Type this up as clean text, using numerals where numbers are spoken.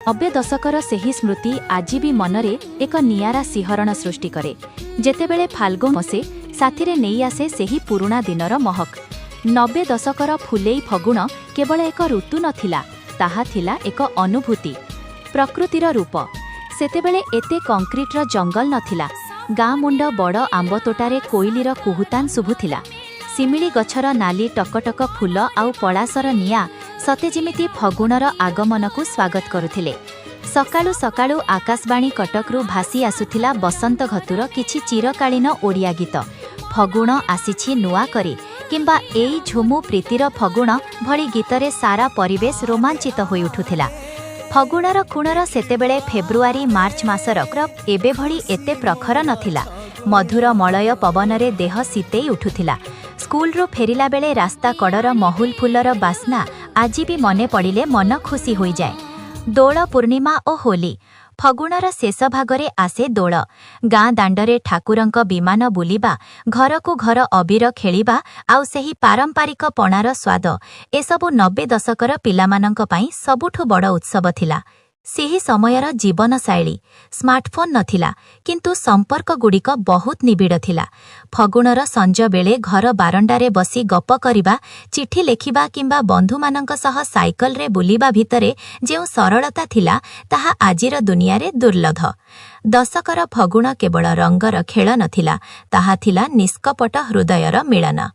नब्बे दशकर सेही स्मृति आज भी मनरे एक नियारा सिहरण सृष्टि करे। जेतेबेले फाल्गुन मसे साथिरे नहीं आसे सेही पुरुणा दिनर महक। नब्बे दशकर फुलेई फगुण केवल एक ऋतु नथिला, ताहा थिला एक अनुभूति, प्रकृतिर रूप। सेतेबेले एते कंक्रीटर जंगल नथिला। गाँ मुंड बड़ आंब तोटारे कोइलीर कुहुतान शुभुथिला। सिमिली गछर नाली टकटक फूल आउ पଳାसर निया सते जिमिति फगुणर आगमनकु स्वागत करुथिले। सकाळु सकाळु आकाशवाणी कटकरू भासी आसुथिला बसंत घतुर किछि चिरकालीन ओडिया गीत। फगुण आसिछि नुआ करी किंबा एई झुमु प्रीतिर फगुण भली गीतरे सारा परिवेश रोमांचित होई उठुथिला। फगुणर खुणर सेतेबेले फेब्रुआरी मार्च मासर एबे भली एते प्रखर नथिला। मधुर मलय पवनरे देह शीतेई उठुथिला। स्कूलरू फेरिला बेले रास्ता कड़र महुल फुलर बास्ना आज भी मने पड़िले मन खुशी होई जाए। दोल पूर्णिमा ओ होली फगुणर शेष भागरे आसे दोल। गाँ दांडरे ठाकुरंक विमान बुलिबा, घरकु घर अबीर खेलिबा आउ सेही पारंपरिक पणार स्वाद एसबु 90 दशकर पिलामानंक पई सबुठु बड़ उत्सव थिला। सेही समयर जीवन शैली स्मार्टफोन नथिला, किंतु संपर्क गुड़िक बहुत निबिड़ थिला। फगुणर संज बेले घर बारंडारे बसी गप करिबा, चिठी लेखिबा किंबा बंधुमानंक सह साइकल रे बुलिबा भितरे जेउ सरलता थिला ताहा आजिर दुनियारे दुर्लभ। दशकर फगुण केवल रंगर खेल नथिला, ताहा थिला निष्कपट हृदयर मिलन।